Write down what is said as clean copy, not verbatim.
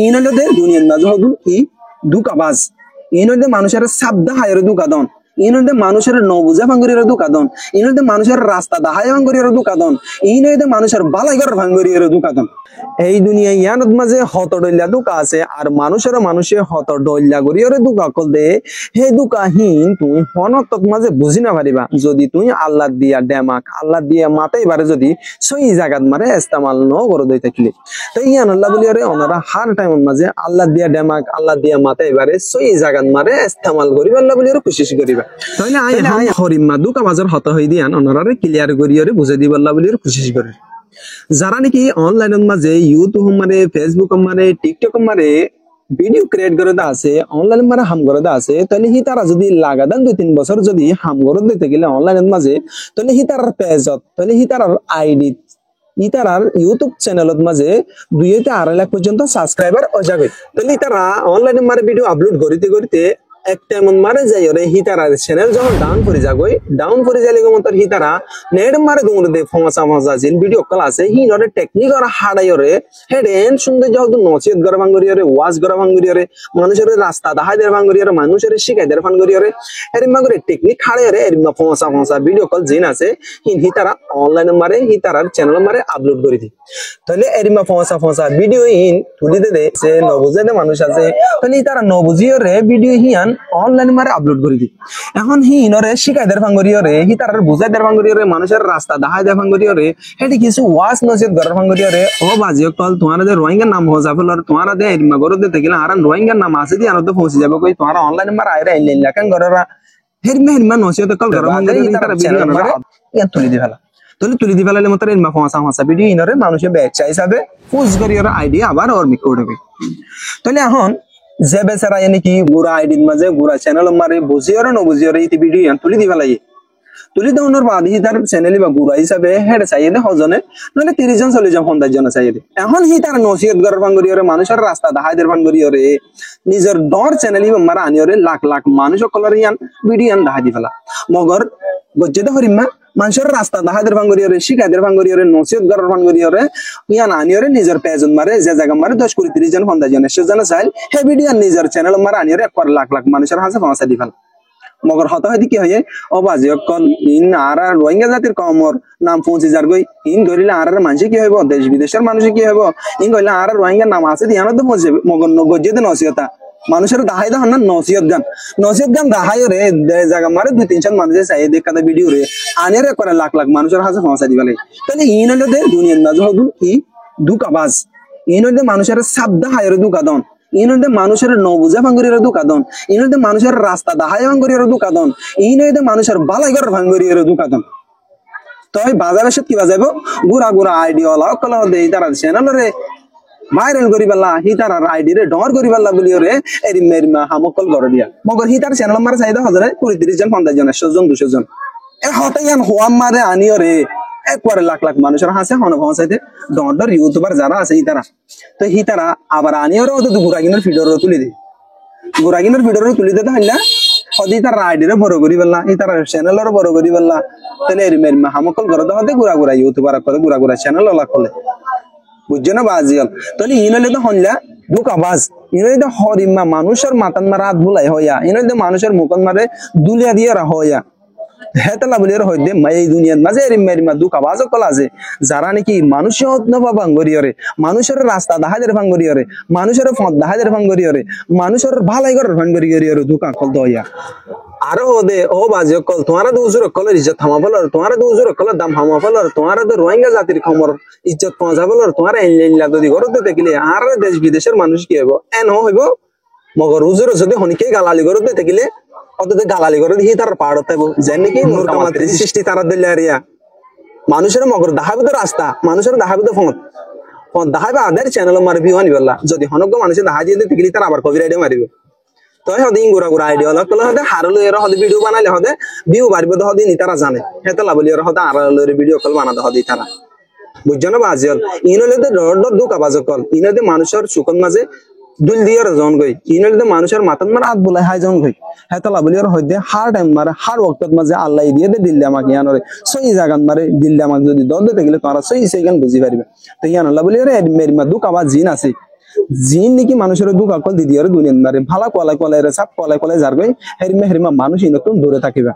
in হইলে দুনিয়ার মাঝে হদুন ই দুকাবাজ ইন হইলে মানুষের সাবদা হায়ের দুকাদন ইন হইলে মানুষের নবুজা ভাঙ্গরিয়ার দুকাদন ইন হইলে মানুষের রাস্তা দাহায় ভাঙ্গরিয়ার দুকাদন ইন হইলে মানুষের বালাইগর ভাঙ্গরিয়ার দুকাদন এই দুনিয়া ইয়ানত মাঝে হত ডইলা দুকা আছে আর মানুষে হত ডইলা গরিয়রে দুকা কল দে হে দুকাহীন তুই হনতক মাঝে বুঝি না পারিবা যদি তুই আল্লাহ দিয়া ডেমাক আল্লাহ দিয়া মাথায় বারে যদি সই জায়গাত মারে ইস্তেমাল ন করে দই থাকিলে তো ইয়ান আল্লাহ বলিয়রে ওনারা হার টাইম মাঝে আল্লাহ দিয়া ডেমাক আল্লাহ দিয়া মাথায় বারে সই জায়গাত মারে ইস্তেমাল করিবা আল্লাহ বলিয়রে কোশিশ করিবা তাইলে আই হরিমা দুকা বাজার হত হই দিয়ান ওনারা ক্লিয়ার করিয়রে বুঝে দিব আল্লাহ বলিয়রে কোশিশ করে যারা নাকি অনলাইনের মাঝে ইউটিউব মারে ফেসবুক মারে টিকটক মারে ভিডিও ক্রিয়েট করে আছে অনলাইন মারে হাম করে আছে তাহলে হি তারা যদি লাগাতার 2-3 বছর যদি হাম করে দিতে গেলে অনলাইনের মাঝে তাহলে হি তার পেজত তাহলে হি তার আইডি ই তার ইউটিউব চ্যানেলত মাঝে 2-2.5 লাখ পর্যন্ত সাবস্ক্রাইবার ও যাবে তাহলে তারা অনলাইনে মারে ভিডিও আপলোড করিতে একটা এমন মারে যাই ওরে হিতারা চ্যানেল যখন ডাউন করে যাগই ডাউন করে যাইলে মতর হিতারা নেট মারে গুঁড়ে দে ফমাসা জিন ভিডিও কল আছে হি নরে টেকনিক আর হাড়াই ওরে হেডেন সুন্দর যাও তো নচিত গরা ভাঙ্গরি ওরে ওয়াজ গরা ভাঙ্গরি ওরে মানুষের রাস্তা দাহাই দের ভাঙ্গরি ওরে মানুষের শিখাই দের ভাঙ্গরি ওরে এরিম ভাঙ্গরি টেকনিক হাড়াই ওরে এরিম ফমাসা ভিডিও কল জিন আছে হিতারা অনলাইনে মারে হিতারার চ্যানেল মারে আপলোড করে দি তাহলে এরিম ফমাসা ভিডিও ইন তুলি দে সে নবুজে মানুষ আছে তাহলে হিতারা নবুজি ওরে ভিডিও হিয়ান অনলাইন মারে আপলোড করে দি এখন হি ইনরে শিকায়দের ভাঙ্গরিয়রে হি তার বুঝাইদের ভাঙ্গরিয়রে মানুষের রাস্তা দাহাইদের ভাঙ্গরিয়রে হেটি কিছু ওয়াজ নসিহত গরার ভাঙ্গরিয়রে ও বাজিও কল তোমার যে রোহিঙ্গার নাম হজা ফেলর তোমার দে মগর দে তেগিলা আর রোহিঙ্গার নাম আছে দি আনতে পৌঁছে যাবে কই তোমার অনলাইন মার আইরা আইলেন লাকান গররা হেরমা নসিহত কল গরার ভাঙ্গরিয়রে তার ভিডিও নরে ইয়া তুলি দি ফেলা তুলি দি ফেলালে মত এর মাফা ভিডিও ইনরে মানুষে বেচা হিসাবে পুজ করিয়র আইডিয়া আবার ওর মিক করবে তাহলে এখন যে বেচারা এনে কি গুড়া আইডির মাঝে গুড়া চ্যানেল মারে বুঝিওরে ন বুঝিওরে এই ভিডিও তুলি দিবা লাগে তুলি দেওয়ার বাদ হি তার চ্যানেল বা গুড়া হিসাবে হেড চাইয়ে দে হজনে নলে 30 জন 40 জন 50 জন চাইয়ে দে এখন হি তার নসিহত গরার ভাঙ্গরিয়রে মানুষের রাস্তা দাহাইদের ভাঙ্গরিয়রে নিজের ডর চ্যানেল মারা আনিয়রে লাখ লাখ মানুষ কলর ইয়ান ভিডিও আন দাহাই দি ফেলা মগর গজ্জেদে হরিমা মানুষের রাস্তা দাহাইদের ভাঙ্গরিয়রে শিকায়দের ভাঙ্গরিয়রে নসিহত গরার ভাঙ্গরিয়রে ইয়ান আনিয়রে নিজের পেজন মারে যে জায়গা মারে 10-20-30 জন 50 জন 100 জন চাইল হে ভিডিও নিজের চ্যানেল মারা আনিয়রে একবার লাখ লাখ মানুষের হাতে পৌঁছা দি ফেলা মগর হত হয় কি হয় অবাজি অকল ইন আর রোহিঙ্গা জাতির কমর নাম পৌঁছে যার গই ইন ধরিলে আর মানুষ কি হইব দেশ বিদেশের মানুষ কি হইব ইন কইলে আর রোহিঙ্গার নাম আছে ধ্যান তো পৌঁছে মগর নগজেতে নসিহতা মানুষের দাহাই দাহান না নসিহত গান দাহাই রে জায়গা মারে 2-3 জন মানুষ চাই দেখাতে ভিডিও রে আনিরে করে লাখ লাখ মানুষের হাতে পৌঁছা দিবা লাগে তাহলে ইন হইলে দে দুনিয়ার মাঝে হদুন ই দুকাবাজ ইন হইলে মানুষের সাবদা হায়ের দুকাদন ইন হইলে মানুষের নবুজা ভাঙ্গরিয়ার দুকাদন ইন হইলে মানুষের রাস্তা দাহাই ভাঙ্গরিয়ার দুকাদন ইন হইলে মানুষের বালাইগর ভাঙ্গরিয়ার দুকাদন তো এই বাজারের সাথে কি বাজাইব গুড়া আইডিয়া ওলা কল দে তারা চ্যানেল রে ভাইরাল করি পাল্লা হি তার আইডি রে ডর করি পাল্লা বলিওরে এরিমা হামকল করে দিয়া মগর হি তার চ্যানেল মারে চাইদা হজরে 20-30 জন 50 জন 100 জন 200 জন এ হতায়ান হোয়াম মারে আনিওরে একবারে লাখ লাখ মানুষের হাসে হন পৌঁছাইতে ডর ইউটিউবার যারা আছে হি তারা তো হি তারা আবার আনিওরে তো গুরাগিনের ভিডিও তুলি দে গুরাগিনের ভিডিও তুলি দে তাহলে হদি তার আইডি রে বড় করি পাল্লা হি তার চ্যানেল রে বড় করি পাল্লা তাহলে এরিমা হামকল করে দে গুরা ইউটিউবার করে গুরা চ্যানেল ওলা খোলে বুঝছো না বাজিয়াল তাহলে ইনলে তো হনলা দুকাবাজ ইনলে তো হরিমা মানুষের মাতান মারা হাত বুলাই হইয়া ইনলে তো মানুষের মুখন মারে দুলিয়া দিয়ে রা হইয়া হেতলা বলির হইদে এই দুনিয়ার মাঝে এরিমা দুকাবাজ কল আছে যারা নাকি মানুষের হতনবা ভাঙ্গরিয়রে মানুষের রাস্তা দাহাদের ভাঙ্গরিয়রে মানুষের ফদ দাহাদের ভাঙ্গরিয়রে মানুষের ভালাই ঘর ভাঙ্গরিয়রে দুকা কল দইয়া আরো হদে ও বাজে কল তোমারা তো উজুর কলের ইজ্জত থামা ফেলার তোমারা তো উজুর কলের দাম হামা ফেলার তোমারা তো রোহিঙ্গা জাতির খমর ইজ্জত পৌঁছা ফেলার তোমারা এনলা যদি করতে দেখলে আর দেশ বিদেশের মানুষ কি হইব এন হইব মগর উজুর যদি হনিকে গালালি করতে দেখলে অততে গালালি করে দিয়ে তার পাড় হতে যেন নাকি নূরকামাত্রী সৃষ্টি তারা দিলে আরিয়া মানুষের মগর দাহাবিত রাস্তা মানুষের দাহাবিত ফোন দাহাবে আদের চ্যানেল মারি ভিউ আনি বললা যদি হনজ্ঞ মানুষের দাহা দিয়ে দেখলি তার আবার কবির আইডিয়া মারিব তো হদে গুড়া আইডিয়া হল কলে হদে হারলো এর হদে ভিডিও বানাইলে হদে ভিউ বাড়বে তো হদে নি তারা জানে হেতে লাভলি এর হদে আরলো এর ভিডিও কল বানাতে হদে তারা বুঝছো না বাজিয়াল ইনলে তো ডর দুকাবাজ কল ইনলে মানুষের সুকন মাঝে দুল দিয়ার জন গই ইনলে মানুষের মাথান মারা হাত বুলাই হাই জন গই হেতে লাভলিয়ার হইদে হার টাইম মারে হার ওয়াক্তত মাঝে আল্লাহ দিয়ে দে দিল্লি আমাকে ইয়ানরে সই জাগান মারে দিল্লি আমাকে যদি দল দিতে গেলে তোমরা সই সেইখান বুঝি পারিবে তো ইয়ান লাভলিয়ার মেরিমা দুকাবাজ জিন আছে জিন নাকি মানুষের দুকা কল দিদি আর দুনিয়ার মারে ভালা কলাই কলাই রে সাপ কলাই কলাই যার গই হেরিমা হেরিমা মানুষ ইনতুন দূরে থাকিবা